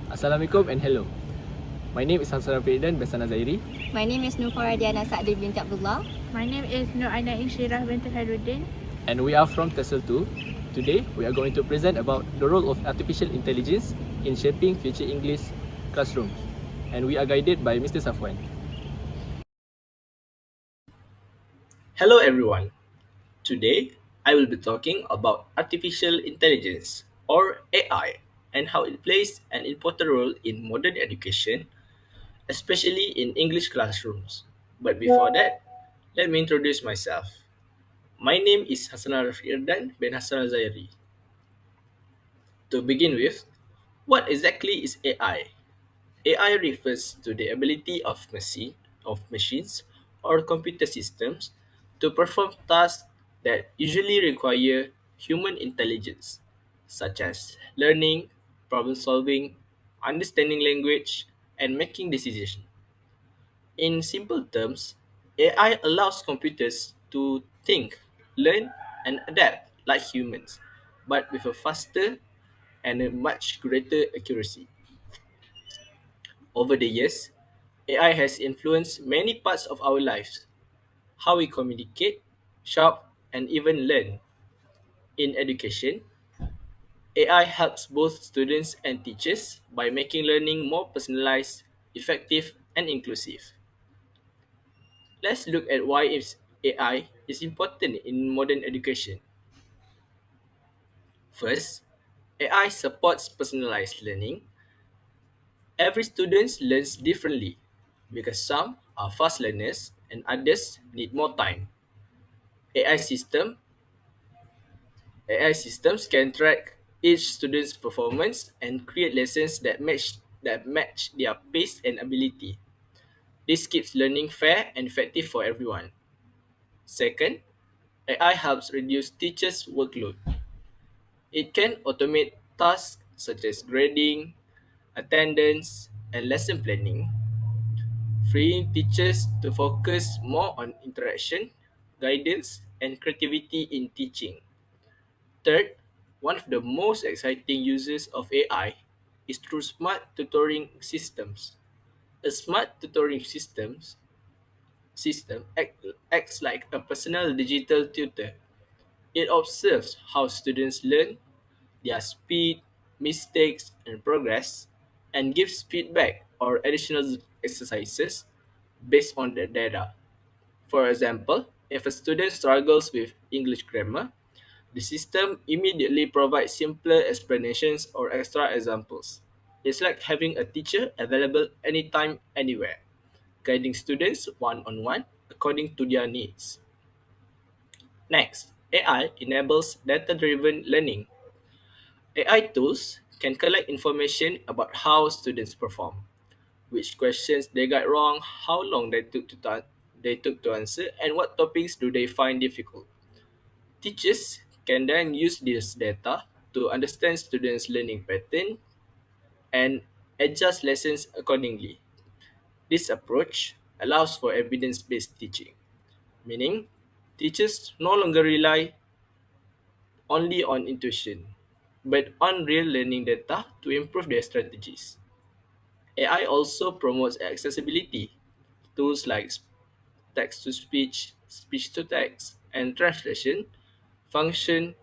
Assalamualaikum and hello. My name is Hassan Firidan Besana Zairi. My name is Nufara Diana Sa'di binti Abdullah. My name is Nur Aina Inshirah bint Khairuddin. And we are from TESOL 2. Today, we are going to present about the role of artificial intelligence in shaping future English classrooms. And we are guided by Mr. Safwan. Hello everyone. Today I will be talking about artificial intelligence or AI and how it plays an important role in modern education, especially in English classrooms. But before that, let me introduce myself. My name is Hassan Irdan bin Hassan Al Zairi. To begin with, what exactly is AI? AI refers to the ability of machines or computer systems to perform tasks that usually require human intelligence, such as learning, problem solving, understanding language, and making decisions. In simple terms, AI allows computers to think, learn, and adapt like humans, but with a faster and a much greater accuracy. Over the years, AI has influenced many parts of our lives, how we communicate, shop, and even learn. In education, AI helps both students and teachers by making learning more personalized, effective, and inclusive. Let's look at why AI is important in modern education. First, AI supports personalized learning. Every student learns differently because some are fast learners and others need more time. AI system AI systems can track each student's performance and create lessons that match their pace and ability. This keeps learning fair and effective for everyone. Second, AI helps reduce teachers' workload. It can automate tasks such as grading, attendance, and lesson planning, freeing teachers to focus more on interaction, guidance, and creativity in teaching. Third, one of the most exciting uses of AI is through smart tutoring systems. A smart tutoring system acts like a personal digital tutor. It observes how students learn, their speed, mistakes, and progress, and gives feedback or additional exercises based on the data. For example, if a student struggles with English grammar, the system immediately provides simpler explanations or extra examples. It's like having a teacher available anytime, anywhere, guiding students one on one according to their needs. Next, AI enables data driven learning. AI tools can collect information about how students perform, which questions they got wrong, how long they took to answer, and what topics do they find difficult. Teachers can then use this data to understand students' learning pattern and adjust lessons accordingly. This approach allows for evidence based teaching, meaning teachers no longer rely only on intuition, but on real learning data to improve their strategies. AI also promotes accessibility. Tools like text to speech to text, and translation function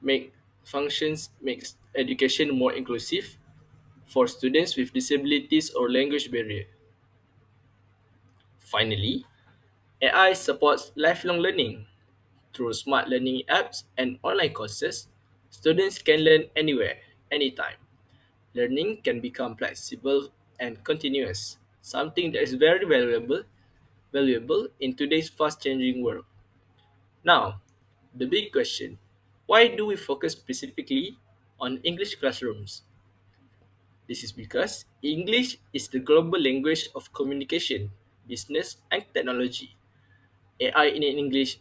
make functions makes education more inclusive for students with disabilities or language barrier. Finally, AI supports lifelong learning. Through smart learning apps and online courses, students can learn anywhere, anytime. Learning can become flexible and continuous, something that is very valuable in today's fast-changing world. Now, the big question, why do we focus specifically on English classrooms? This is because English is the global language of communication, business, and technology. AI in English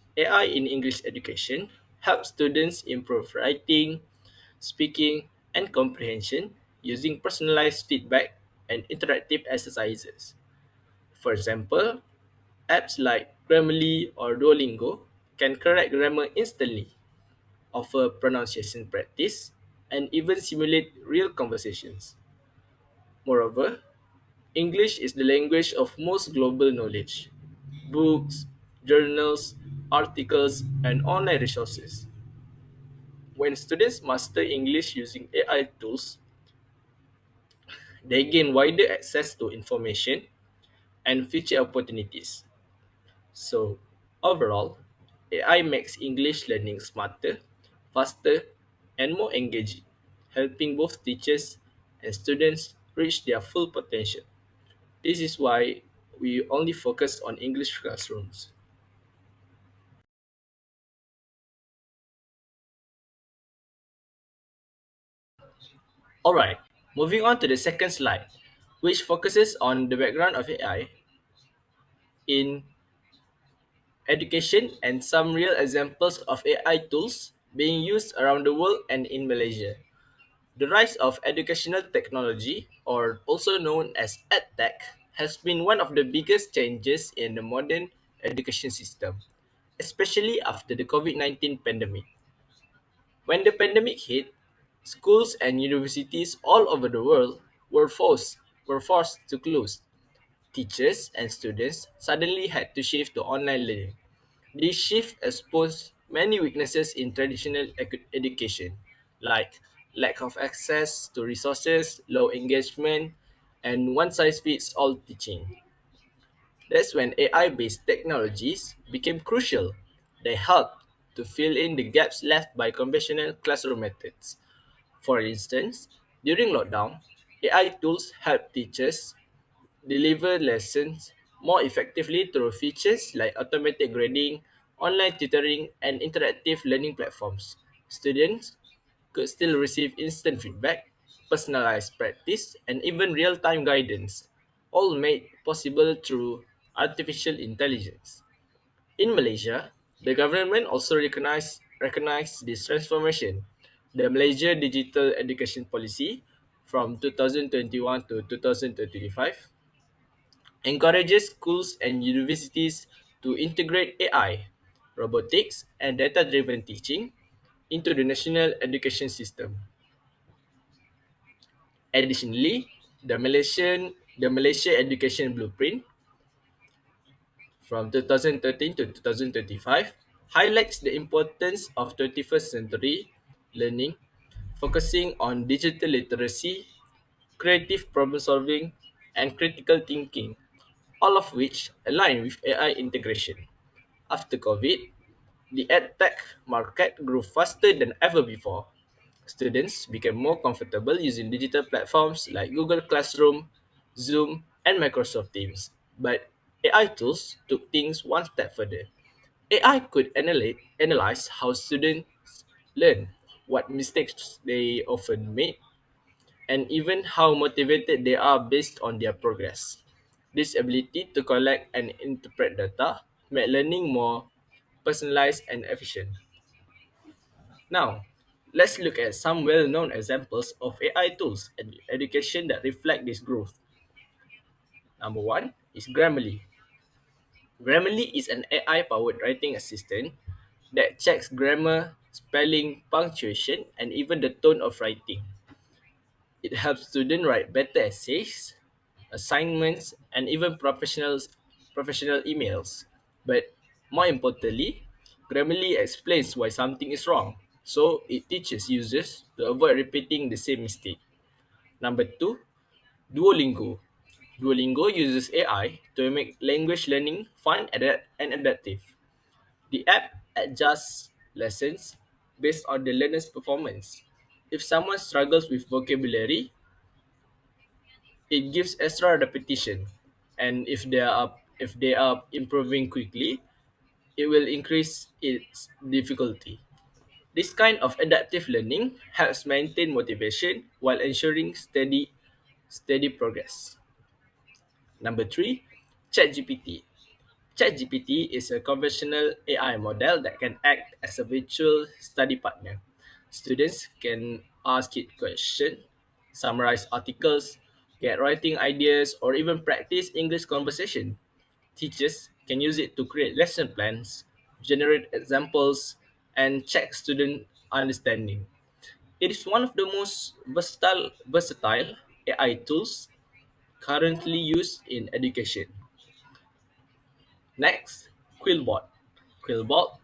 education helps students improve writing, speaking, and comprehension using personalized feedback and interactive exercises. For example, apps like Grammarly or Duolingo can correct grammar instantly, offer pronunciation practice, and even simulate real conversations. Moreover, English is the language of most global knowledge. Books, journals, articles, and online resources. When students master English using AI tools, they gain wider access to information and future opportunities. So, overall, AI makes English learning smarter, faster, and more engaging, helping both teachers and students reach their full potential. This is why we only focus on English classrooms. Alright, moving on to the second slide, which focuses on the background of AI in education and some real examples of AI tools being used around the world and in Malaysia. The rise of educational technology, or also known as EdTech, has been one of the biggest changes in the modern education system, especially after the COVID 19 pandemic. When the pandemic hit, schools and universities all over the world were forced to close. Teachers and students suddenly had to shift to online learning. This shift exposed many weaknesses in traditional education, like lack of access to resources, low engagement, and one size fits all teaching. That's when AI based technologies became crucial. They helped to fill in the gaps left by conventional classroom methods. For instance, during lockdown, AI tools help teachers deliver lessons more effectively through features like automated grading, online tutoring, and interactive learning platforms. Students could still receive instant feedback, personalized practice, and even real time guidance, all made possible through artificial intelligence. In Malaysia, the government also recognized this transformation. The Malaysia Digital Education Policy from 2021 to 2025 encourages schools and universities to integrate AI, robotics, and data driven teaching into the national education system. Additionally, the Malaysia Education Blueprint from 2013 to 2025 highlights the importance of 21st century learning, focusing on digital literacy, creative problem solving, and critical thinking, all of which align with AI integration. After COVID, the edtech market grew faster than ever before. Students became more comfortable using digital platforms like Google Classroom, Zoom, and Microsoft Teams. But AI tools took things one step further. AI could analyze how students learn, what mistakes they often make, and even how motivated they are based on their progress. This ability to collect and interpret data made learning more personalized and efficient. Now, let's look at some well known examples of AI tools and education that reflect this growth. Number one is Grammarly. Grammarly is an AI powered writing assistant that checks grammar, spelling, punctuation, and even the tone of writing. It helps students write better essays, assignments, and even professional emails. But more importantly, Grammarly explains why something is wrong, so it teaches users to avoid repeating the same mistake. Number two, Duolingo. Duolingo uses AI to make language learning fun and adaptive. The app adjusts lessons based on the learner's performance. If someone struggles with vocabulary, it gives extra repetition, and if they are improving quickly, it will increase its difficulty. This kind of adaptive learning helps maintain motivation while ensuring steady progress. Number three, ChatGPT. ChatGPT is a conventional AI model that can act as a virtual study partner. Students can ask it questions, summarize articles, get writing ideas, or even practice English conversation. Teachers can use it to create lesson plans, generate examples, and check student understanding. It is one of the most versatile AI tools currently used in education. Next, Quillbot. Quillbot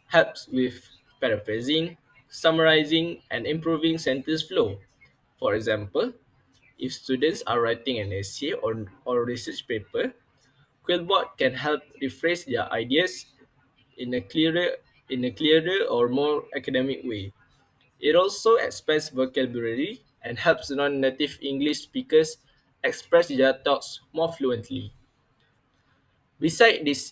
helps with paraphrasing, summarizing, and improving sentence flow. For example, if students are writing an essay or research paper, Quillbot can help rephrase their ideas in a clearer or more academic way. It also expands vocabulary and helps non-native English speakers express their thoughts more fluently. Beside these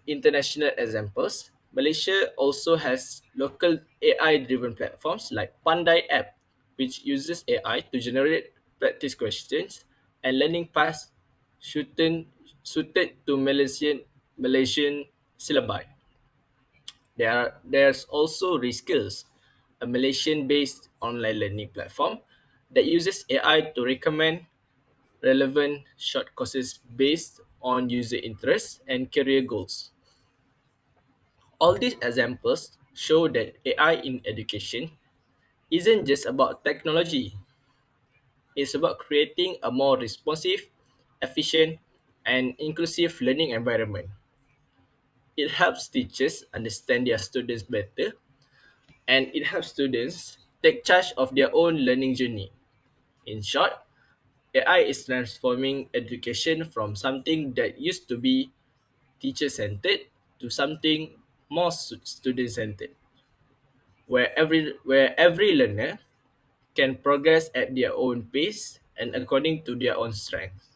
international examples, Malaysia also has local AI-driven platforms like Pandai app, which uses AI to generate practice questions and learning paths suited to Malaysian syllabi. There's also Reskills, a Malaysian-based online learning platform that uses AI to recommend relevant short courses based on user interests and career goals. All these examples show that AI in education isn't just about technology, it's about creating a more responsive, efficient, and inclusive learning environment. It helps teachers understand their students better, and it helps students take charge of their own learning journey. In short, AI is transforming education from something that used to be teacher centered to something more student centered, where every learner can progress at their own pace and according to their own strengths.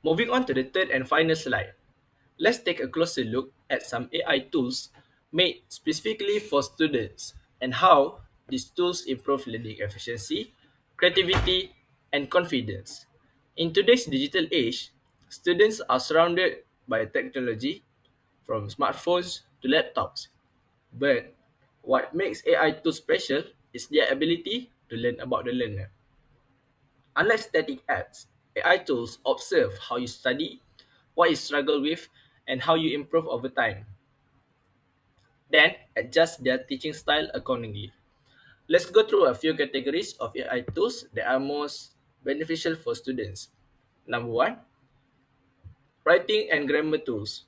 Moving on to the third and final slide, let's take a closer look at some AI tools made specifically for students and how these tools improve learning efficiency, creativity, and confidence. In today's digital age, students are surrounded by technology from smartphones to laptops. But what makes AI tools special is their ability to learn about the learner. Unlike static apps, AI tools observe how you study, what you struggle with, and how you improve over time, then adjust their teaching style accordingly. Let's go through a few categories of AI tools that are most beneficial for students. Number one, writing and grammar tools.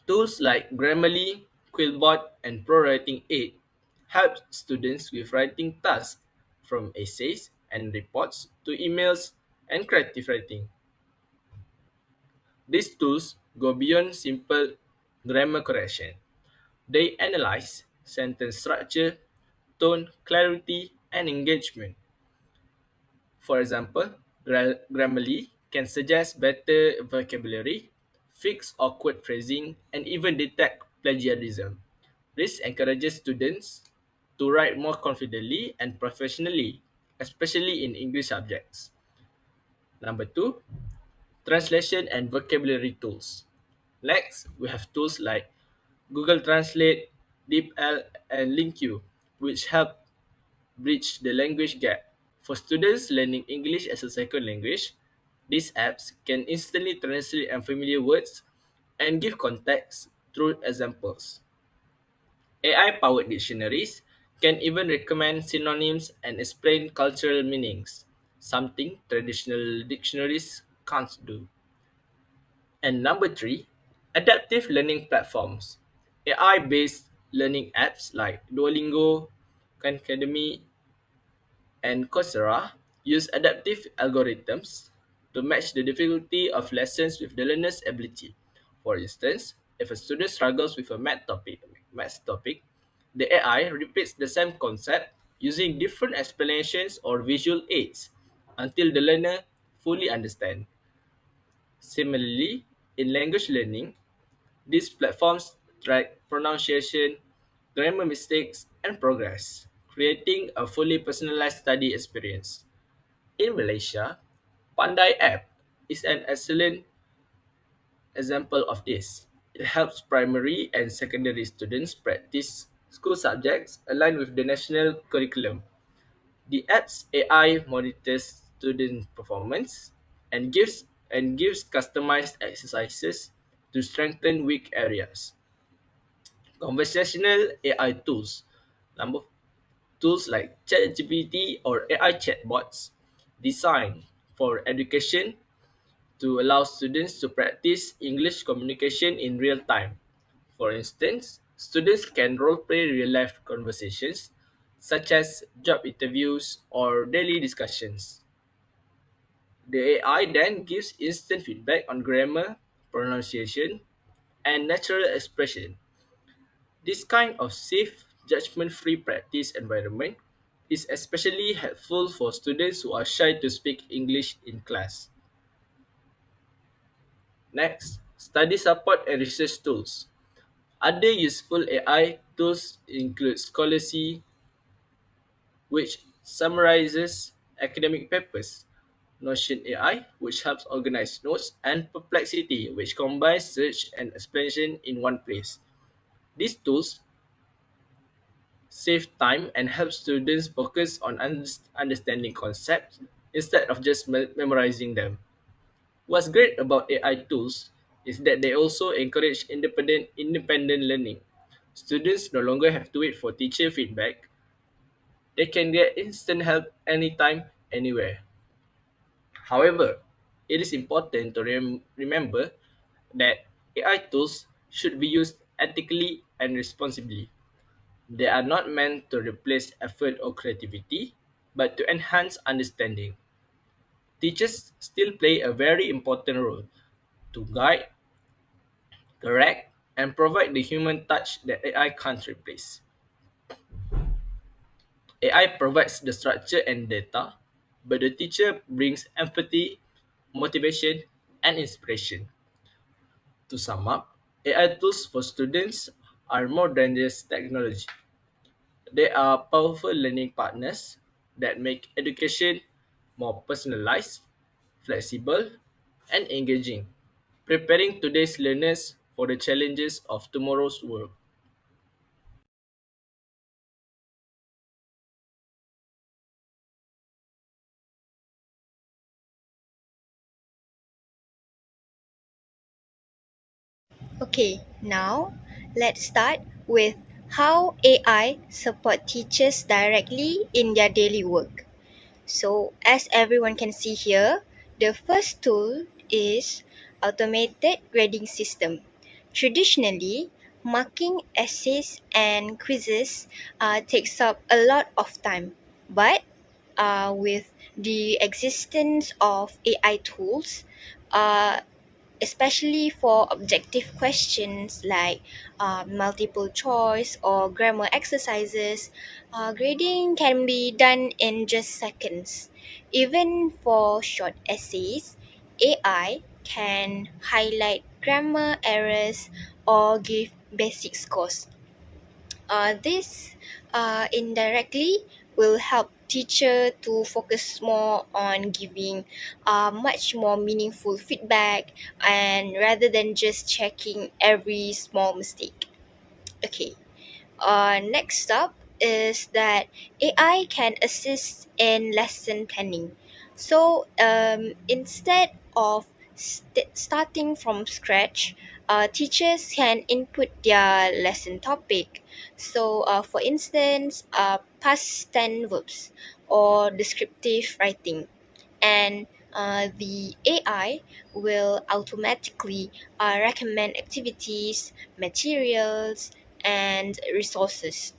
Tools like Grammarly, Quillbot, and ProWriting 8 help students with writing tasks from essays and reports to emails and creative writing. These tools go beyond simple grammar correction. They analyze sentence structure, tone, clarity, and engagement. For example, Grammarly can suggest better vocabulary, fix awkward phrasing, and even detect plagiarism. This encourages students to write more confidently and professionally, especially in English subjects. Number two, translation and vocabulary tools. Next, we have tools like Google Translate, DeepL, and LingQ, which help bridge the language gap. For students learning English as a second language, these apps can instantly translate unfamiliar words and give context through examples. AI powered dictionaries can even recommend synonyms and explain cultural meanings, something traditional dictionaries can't do. And number three, adaptive learning platforms. AI based learning apps like Duolingo, Khan Academy, and Coursera use adaptive algorithms to match the difficulty of lessons with the learner's ability. For instance, if a student struggles with a math topic, the AI repeats the same concept using different explanations or visual aids until the learner fully understands. Similarly, in language learning, these platforms track pronunciation, grammar mistakes, and progress, creating a fully personalized study experience. In Malaysia, Pandai app is an excellent example of this. It helps primary and secondary students practice school subjects aligned with the national curriculum. The app's AI monitors student performance and gives customized exercises to strengthen weak areas. Conversational AI tools. Number tools like ChatGPT or AI chatbots designed for education to allow students to practice English communication in real time. For instance, students can role-play real-life conversations such as job interviews or daily discussions. The AI then gives instant feedback on grammar, pronunciation, and natural expression. This kind of safe, judgment-free practice environment is especially helpful for students who are shy to speak English in class. Next, study support and research tools. Other useful AI tools include Scholasty, which summarizes academic papers, Notion AI, which helps organize notes, and Perplexity, which combines search and explanation in one place. These tools save time and help students focus on understanding concepts instead of just memorizing them. What's great about AI tools is that they also encourage independent learning. Students no longer have to wait for teacher feedback. They can get instant help anytime, anywhere. However, it is important to remember that AI tools should be used ethically and responsibly. They are not meant to replace effort or creativity, but to enhance understanding. Teachers still play a very important role to guide, correct, and provide the human touch that AI can't replace. AI provides the structure and data, but the teacher brings empathy, motivation, and inspiration. To sum up, AI tools for students are more than just technology. They are powerful learning partners that make education more personalized, flexible, and engaging, preparing today's learners for the challenges of tomorrow's world. Okay, now let's start with how AI support teachers directly in their daily work. So, as everyone can see here, the first tool is automated grading system. Traditionally, marking essays and quizzes takes up a lot of time, but with the existence of AI tools, uh, especially for objective questions like multiple choice or grammar exercises, grading can be done in just seconds. Even for short essays, AI can highlight grammar errors or give basic scores. This indirectly will help teacher to focus more on giving much more meaningful feedback and rather than just checking every small mistake. Okay, next up is that AI can assist in lesson planning. So instead of starting from scratch, teachers can input their lesson topic. So, for instance, past tense verbs or descriptive writing, and the AI will automatically recommend activities, materials, and resources.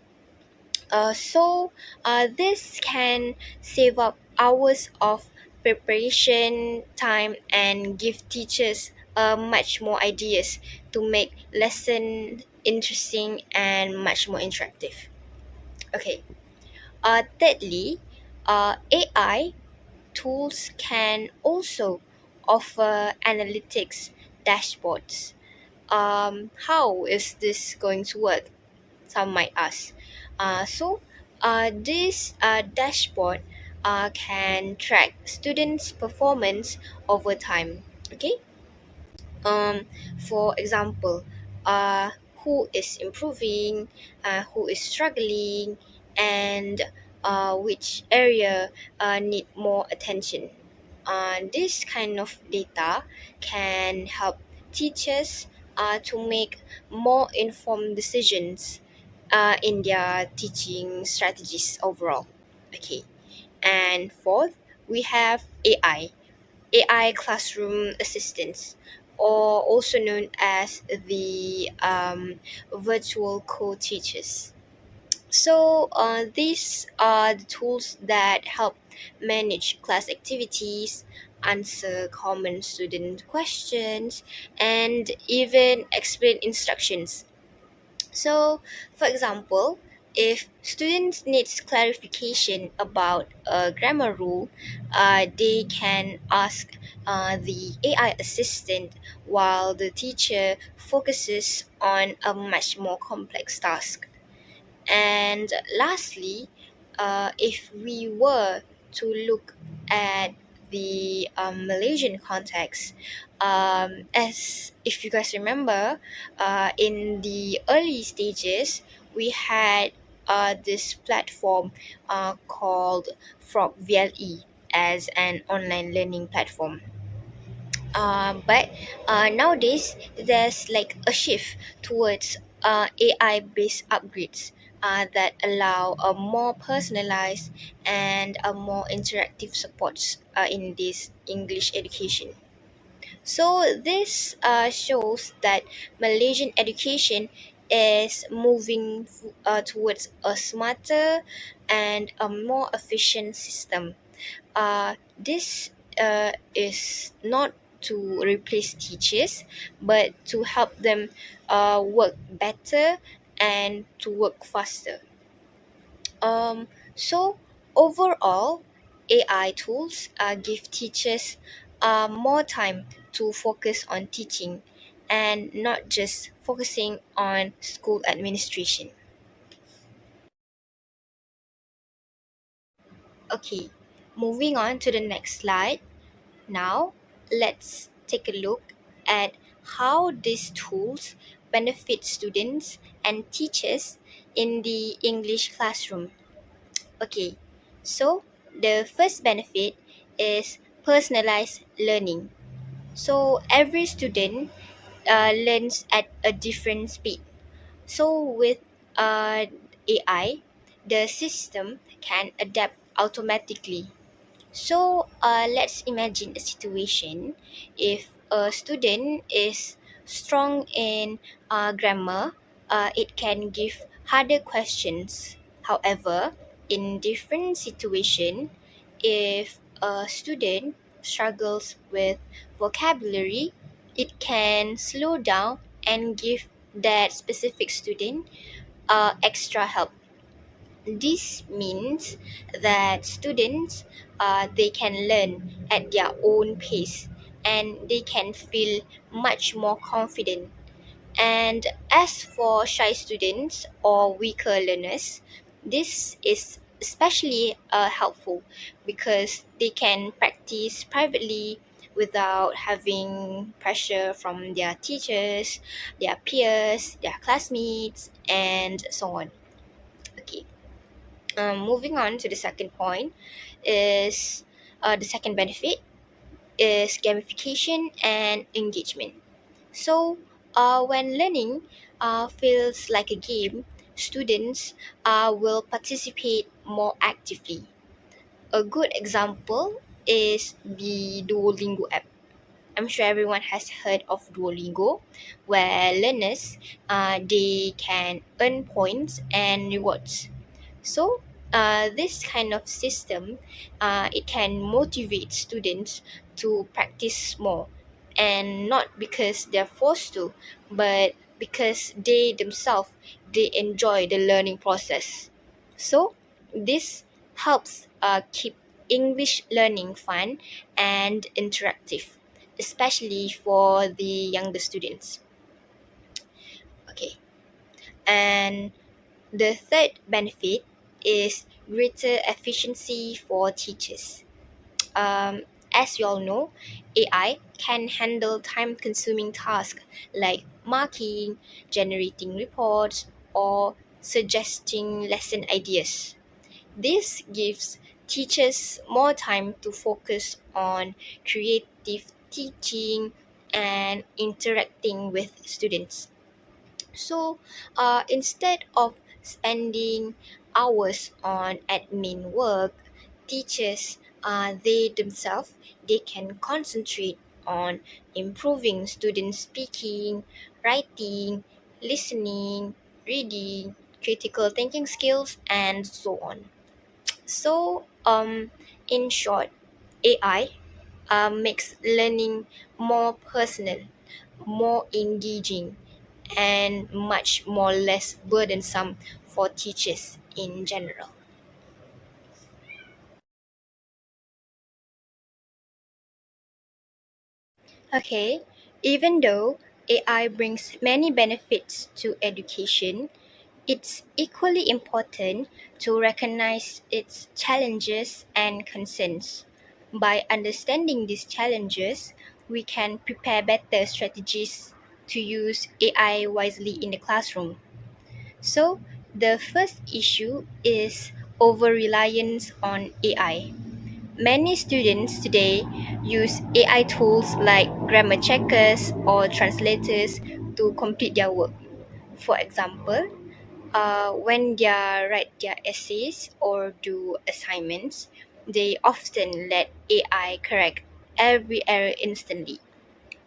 This can save up hours of preparation time and give teachers much more ideas to make lesson interesting and much more interactive. Okay. Thirdly, AI tools can also offer analytics dashboards. How is this going to work? Some might ask. This dashboard can track students' performance over time. Okay. Um, for example, who is improving, who is struggling, and which area need more attention. This kind of data can help teachers to make more informed decisions in their teaching strategies overall. Okay, and fourth, we have AI classroom assistants, or also known as the virtual co-teachers. So these are the tools that help manage class activities, answer common student questions, and even explain instructions. So, for example, if students needs clarification about a grammar rule, they can ask the AI assistant while the teacher focuses on a much more complex task. And lastly, if we were to look at the Malaysian context, as if you guys remember, in the early stages, we had this platform called Frog VLE as an online learning platform. But nowadays, there's like a shift towards AI based upgrades that allow a more personalized and a more interactive supports in this English education. So this shows that Malaysian education is moving towards a smarter and a more efficient system. This is not to replace teachers, but to help them work better and to work faster. So overall, AI tools give teachers more time to focus on teaching and not just focusing on school administration. Okay, moving on to the next slide. Now, let's take a look at how these tools benefit students and teachers in the English classroom. Okay, so the first benefit is personalized learning. So every student learns at a different speed. So with AI, the system can adapt automatically. So let's imagine a situation if a student is strong in grammar, it can give harder questions. However, in different situation, if a student struggles with vocabulary, it can slow down and give that specific student extra help. This means that students they can learn at their own pace and they can feel much more confident. And as for shy students or weaker learners, this is especially helpful because they can practice privately without having pressure from their teachers, their peers, their classmates, and so on. Okay. Moving on to the second point is the second benefit is gamification and engagement. So when learning feels like a game, students will participate more actively. A good example is the Duolingo app. I'm sure everyone has heard of Duolingo, where learners they can earn points and rewards. So this kind of system, it can motivate students to practice more, and not because they're forced to, but because they themselves they enjoy the learning process. So this helps keep English learning fun and interactive, especially for the younger students. Okay, and the third benefit is greater efficiency for teachers. As you all know, AI can handle time consuming tasks like marking, generating reports, or suggesting lesson ideas. This gives teachers more time to focus on creative teaching and interacting with students. So instead of spending hours on admin work, teachers they themselves they can concentrate on improving students' speaking, writing, listening, reading, critical thinking skills, and so on. So in short, AI makes learning more personal, more engaging, and much more less burdensome for teachers in general. Okay, even though AI brings many benefits to education, it's equally important to recognize its challenges and concerns. By understanding these challenges, we can prepare better strategies to use AI wisely in the classroom. So, the first issue is over reliance on AI. Many students today use AI tools like grammar checkers or translators to complete their work. For example, when they write their essays or do assignments, they often let AI correct every error instantly.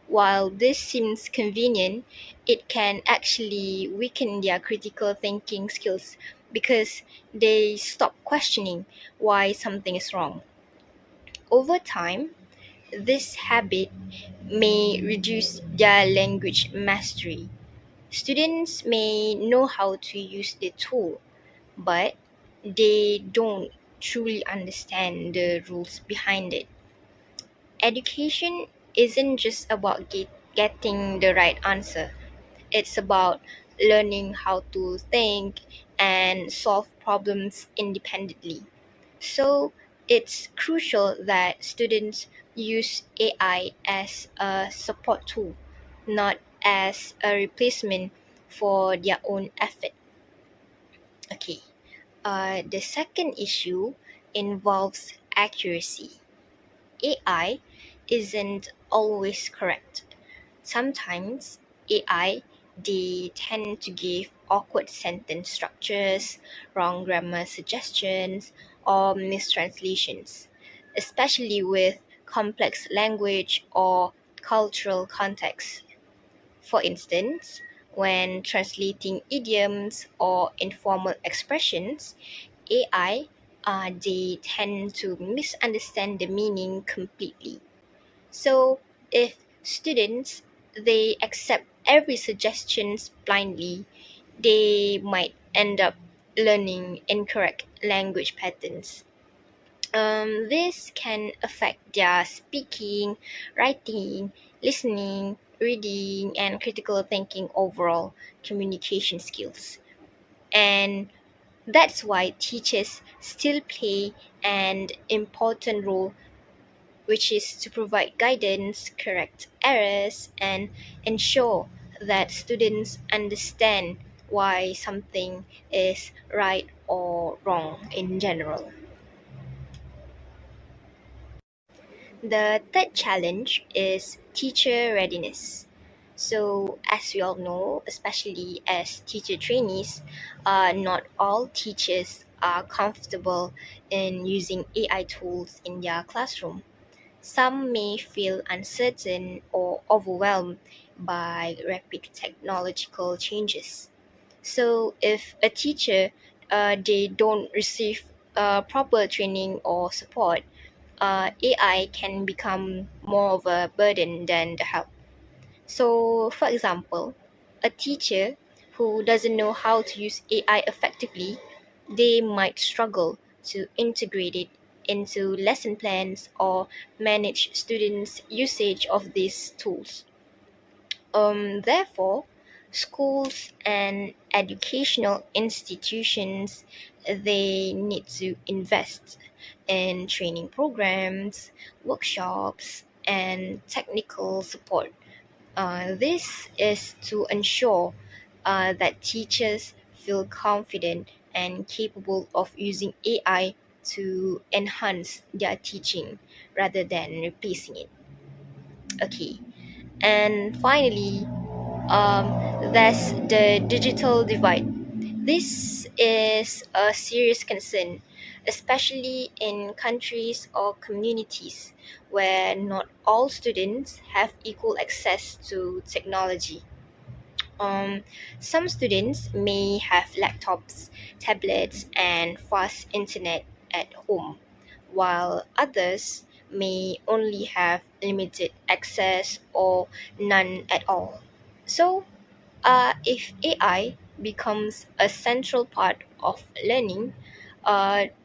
While this seems convenient, it can actually weaken their critical thinking skills because they stop questioning why something is wrong. Over time, this habit may reduce their language mastery. Students may know how to use the tool, but they don't truly understand the rules behind it. Education isn't just about getting the right answer, it's about learning how to think and solve problems independently. So it's crucial that students use AI as a support tool, not as a replacement for their own effort. Okay. The second issue involves accuracy. AI isn't always correct. Sometimes AI they tend to give awkward sentence structures, wrong grammar suggestions, or mistranslations, especially with complex language or cultural context. For instance, when translating idioms or informal expressions, AI they tend to misunderstand the meaning completely. So if students they accept every suggestions blindly, they might end up learning incorrect language patterns. This can affect their speaking, writing, listening, reading, and critical thinking overall communication skills. And that's why teachers still play an important role, which is to provide guidance, correct errors, and ensure that students understand why something is right or wrong in general. The third challenge is teacher readiness. So, as we all know, especially as teacher trainees, not all teachers are comfortable in using AI tools in their classroom. Some may feel uncertain or overwhelmed by rapid technological changes. So, if a teacher they don't receive proper training or support, AI can become more of a burden than the help. So, for example, a teacher who doesn't know how to use AI effectively, they might struggle to integrate it into lesson plans or manage students' usage of these tools. Therefore, schools and educational institutions they need to invest in training programs, workshops, and technical support. This is to ensure that teachers feel confident and capable of using AI to enhance their teaching rather than replacing it. Okay, And finally, there's the digital divide. This is a serious concern, especially in countries or communities where not all students have equal access to technology. Um, some students may have laptops, tablets, and fast internet at home, while others may only have limited access or none at all. So, if AI becomes a central part of learning,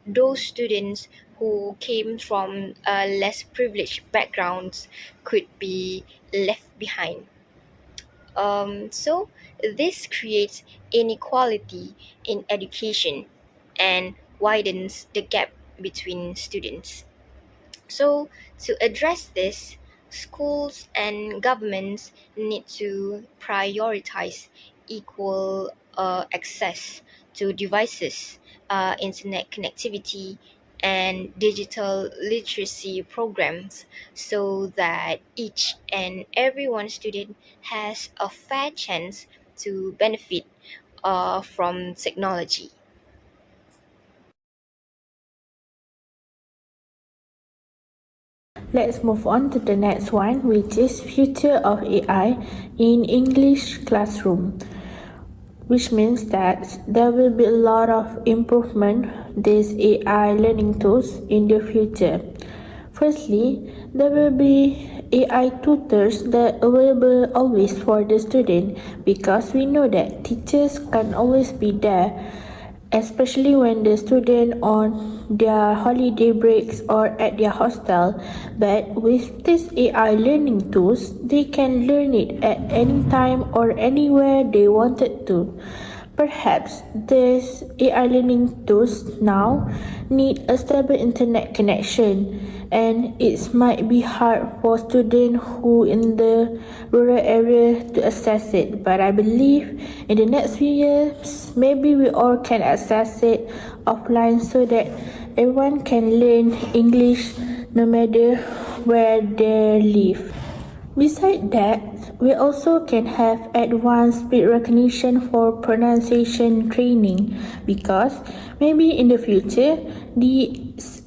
those students who came from less privileged backgrounds could be left behind. So this creates inequality in education and widens the gap between students. So, to address this, schools and governments need to prioritize equal access to devices, internet connectivity, and digital literacy programs so that each and every one student has a fair chance to benefit from technology. Let's move on to the next one, which is future of AI in English classroom, which means that there will be a lot of improvement these AI learning tools in the future. Firstly, there will be AI tutors that available always for the student because we know that teachers can always be there, especially when the student on their holiday breaks or at their hostel. But with these AI learning tools, they can learn it at any time or anywhere they wanted to. Perhaps these AI learning tools now need a stable internet connection, and it might be hard for students who in the rural area to access it. But I believe in the next few years, maybe we all can access it offline so that everyone can learn English no matter where they live. Besides that, we also can have advanced speech recognition for pronunciation training because maybe in the future, the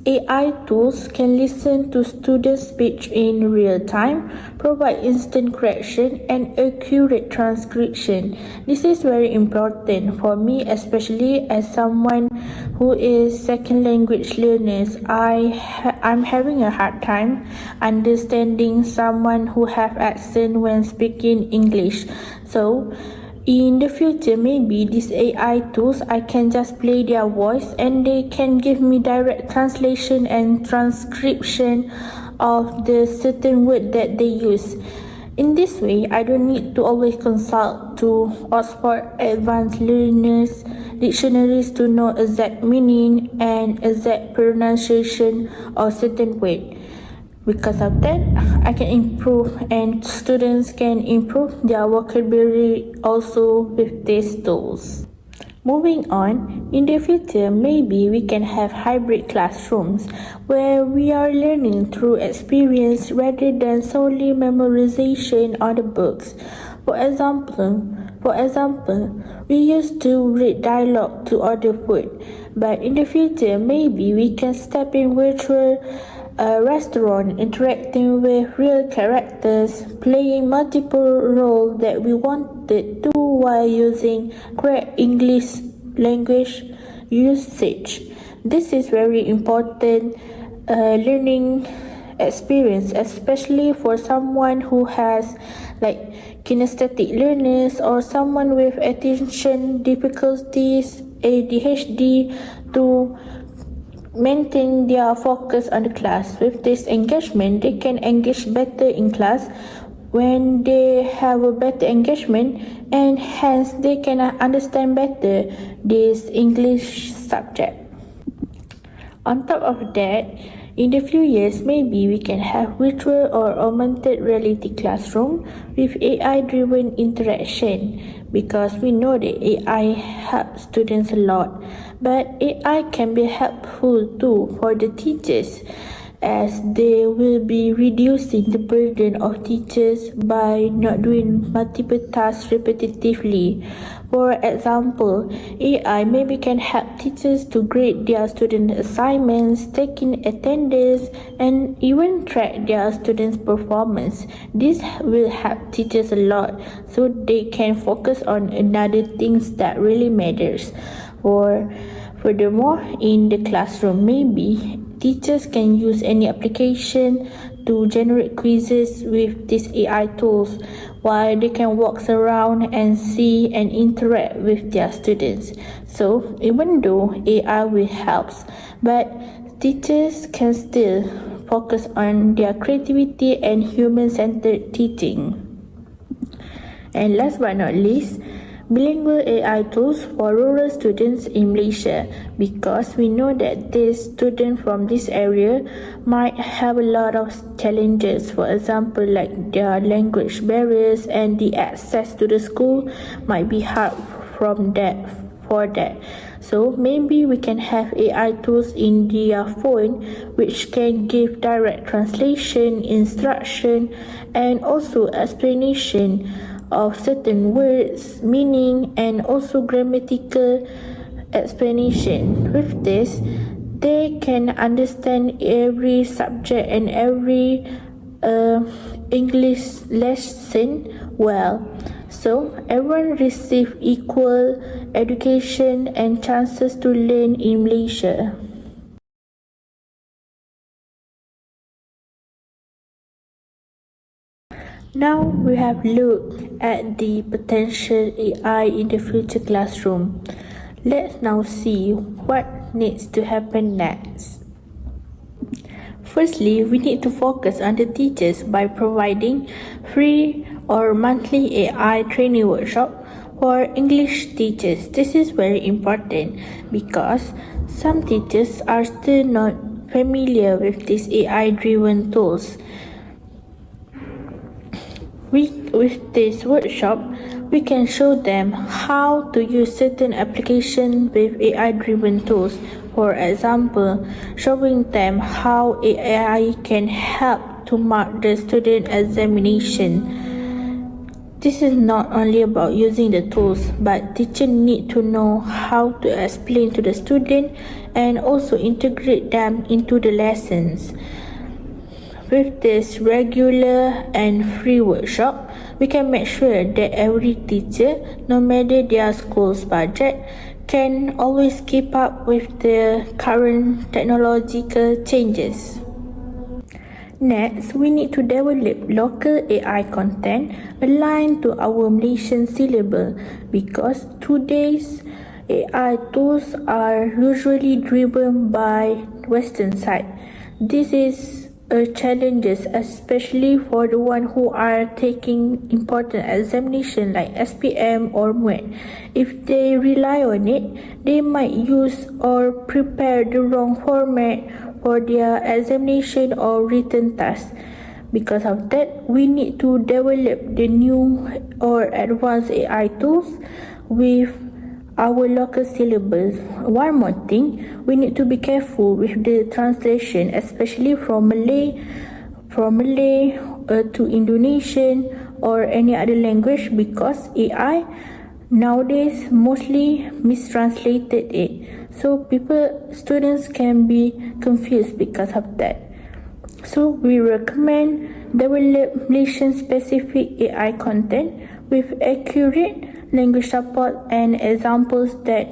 AI tools can listen to students' speech in real time, provide instant correction, and accurate transcription. This is very important for me, especially as someone who is second language learners. I'm having a hard time understanding someone who have accent when speaking English. So in the future, maybe these AI tools, I can just play their voice and they can give me direct translation and transcription of the certain word that they use. In this way, I don't need to always consult to Oxford Advanced Learners dictionaries to know exact meaning and exact pronunciation of certain word. Because of that, I can improve and students can improve their vocabulary also with these tools. Moving on, in the future, maybe we can have hybrid classrooms where we are learning through experience rather than solely memorization on the books. For example, we used to read dialogue to order food, but in the future, maybe we can step in virtual restaurant, interacting with real characters, playing multiple roles that we wanted to while using correct English language usage. This is very important learning experience, especially for someone who has like kinesthetic learners or someone with attention difficulties, ADHD, to maintain their focus on the class. With this engagement, they can engage better in class. When they have a better engagement, and hence they can understand better this English subject. On top of that, in the few years, maybe we can have virtual or augmented reality classroom with AI-driven interaction because we know that AI helps students a lot. But AI can be helpful too for the teachers. as they will be reducing the burden of teachers by not doing multiple tasks repetitively. For example, AI maybe can help teachers to grade their student assignments, take in attendance, and even track their students' performance. This will help teachers a lot so they can focus on another things that really matters. Furthermore, in the classroom, maybe teachers can use any application to generate quizzes with these AI tools while they can walk around and see and interact with their students. So even though AI will help, but teachers can still focus on their creativity and human-centered teaching. And last but not least, bilingual AI tools for rural students in Malaysia, because we know that these students from this area might have a lot of challenges. For example, like their language barriers and the access to the school might be hard for that. So maybe we can have AI tools in their phone which can give direct translation, instruction, and also explanation of certain words, meaning, and also grammatical explanation. With this, they can understand every subject and every English lesson well. So everyone receive equal education and chances to learn in Malaysia. Now we have looked at the potential AI in the future classroom. Let's now see what needs to happen next. Firstly, we need to focus on the teachers by providing free or monthly AI training workshop for English teachers. This is very important because some teachers are still not familiar with these AI-driven tools. With this workshop, we can show them how to use certain applications with AI-driven tools. For example, showing them how AI can help to mark the student examination. This is not only about using the tools, but teachers need to know how to explain to the student and also integrate them into the lessons. With this regular and free workshop, we can make sure that every teacher, no matter their school's budget, can always keep up with the current technological changes. Next, we need to develop local AI content aligned to our Malaysian syllabus, because today's AI tools are usually driven by Western side. This is a challenge, especially for the one who are taking important examination like SPM or MUET. If they rely on it, they might use or prepare the wrong format for their examination or written tasks. Because of that, we need to develop the new or advanced AI tools with our local syllabus. One more thing, we need to be careful with the translation, especially from Malay to Indonesian or any other language, because AI nowadays mostly mistranslated it. So students can be confused because of that. So we recommend develop Malaysian specific AI content with accurate language support and examples that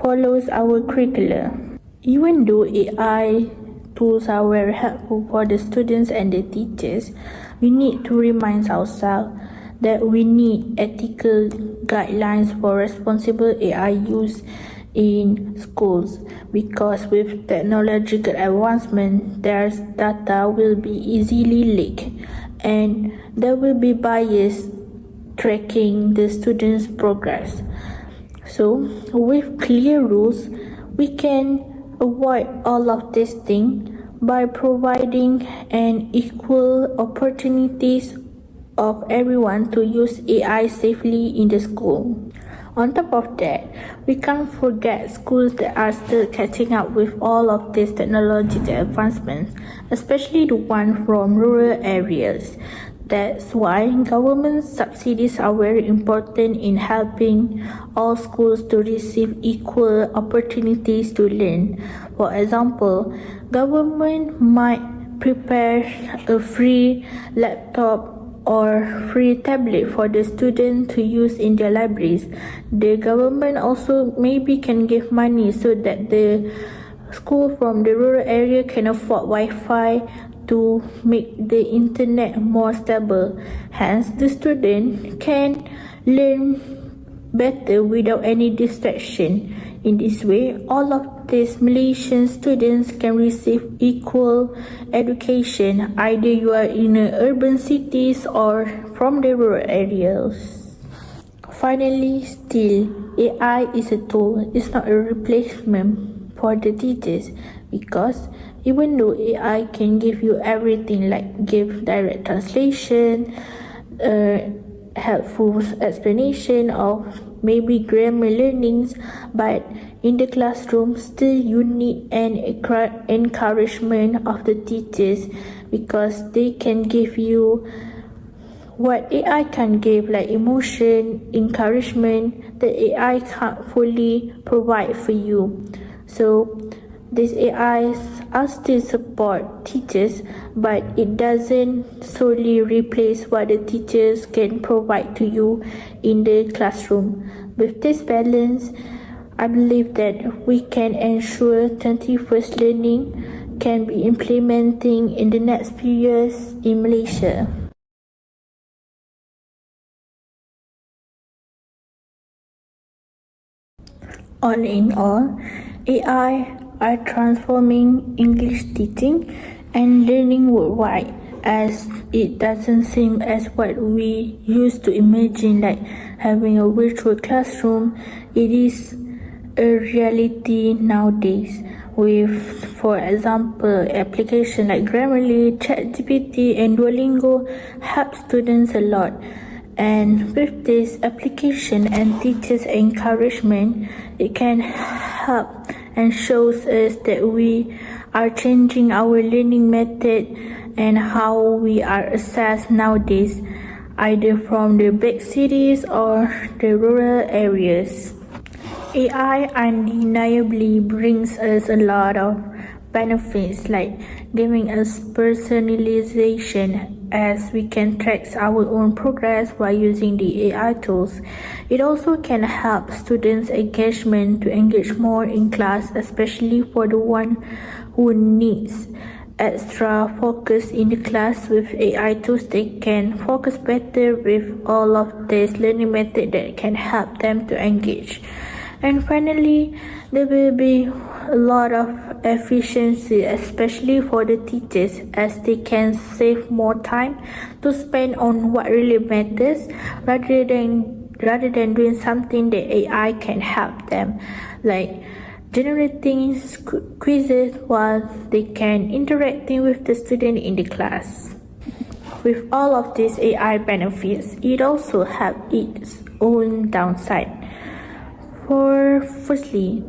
follows our curriculum. Even though AI tools are very helpful for the students and the teachers, we need to remind ourselves that we need ethical guidelines for responsible AI use in schools, because with technological advancement, their data will be easily leaked and there will be bias tracking the students' progress. So with clear rules, we can avoid all of these things by providing an equal opportunities of everyone to use AI safely in the school. On top of that, we can't forget schools that are still catching up with all of these technological advancements, especially the ones from rural areas. That's why government subsidies are very important in helping all schools to receive equal opportunities to learn. For example, government might prepare a free laptop or free tablet for the student to use in their libraries. The government also maybe can give money so that the school from the rural area can afford Wi-Fi to make the internet more stable. Hence, the student can learn better without any distraction. In this way, all of these Malaysian students can receive equal education, either you are in urban cities or from the rural areas. Finally, still, AI is a tool, it's not a replacement for the teachers, because even though AI can give you everything, like give direct translation, helpful explanation of maybe grammar learnings, but in the classroom still you need an encouragement of the teachers, because they can give you what AI can give, like emotion, encouragement, that AI can't fully provide for you. So these AIs are still support teachers, but it doesn't solely replace what the teachers can provide to you in the classroom. With this balance, I believe that we can ensure 21st learning can be implementing in the next few years in Malaysia. All in all, AI are transforming English teaching and learning worldwide, as it doesn't seem as what we used to imagine, like having a virtual classroom. It is a reality nowadays with, for example, applications like Grammarly, ChatGPT and Duolingo help students a lot. And with this application and teachers' encouragement, it can help and shows us that we are changing our learning method and how we are assessed nowadays, either from the big cities or the rural areas. AI undeniably brings us a lot of benefits, like giving us personalization, as we can track our own progress while using the AI tools. It also can help students' engagement to engage more in class, especially for the one who needs extra focus in the class. With AI tools, they can focus better with all of these learning methods that can help them to engage. And finally, there will be a lot of efficiency, especially for the teachers, as they can save more time to spend on what really matters rather than doing something that AI can help them, like generating quizzes, while they can interacting with the student in the class. With all of these AI benefits, it also has its own downside. Firstly,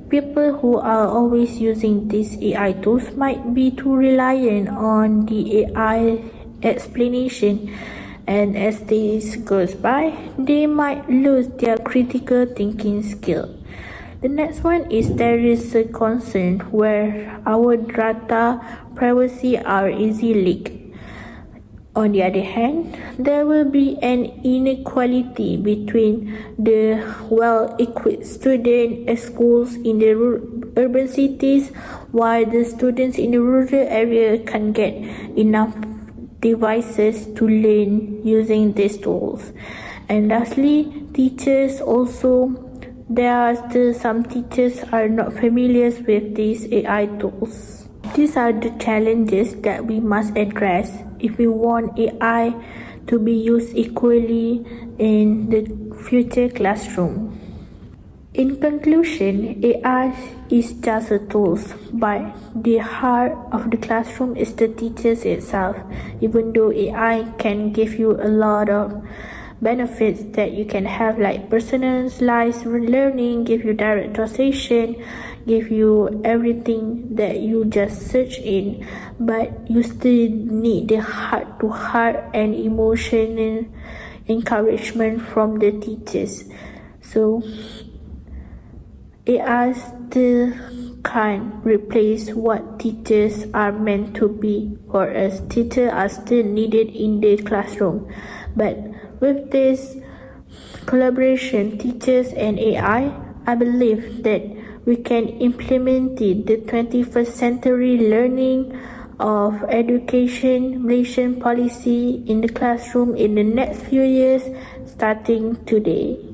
people who are always using these AI tools might be too reliant on the AI explanation, and as this goes by, they might lose their critical thinking skill. The next one is there is a concern where our data privacy are easily leaked. On the other hand, there will be an inequality between the well-equipped students at schools in the urban cities, while the students in the rural area can't get enough devices to learn using these tools. And lastly, teachers also, there are still some teachers are not familiar with these AI tools. These are the challenges that we must address if we want AI to be used equally in the future classroom. In conclusion, AI is just a tool, but the heart of the classroom is the teachers itself. Even though AI can give you a lot of benefits that you can have, like personalized learning, give you direct translation, give you everything that you just search in, but you still need the heart-to-heart and emotional encouragement from the teachers. So AI still can't replace what teachers are meant to be for us. Teachers are still needed in the classroom. But with this collaboration, teachers and AI, I believe that we can implement the 21st century learning of education Malaysian policy in the classroom in the next few years, starting today.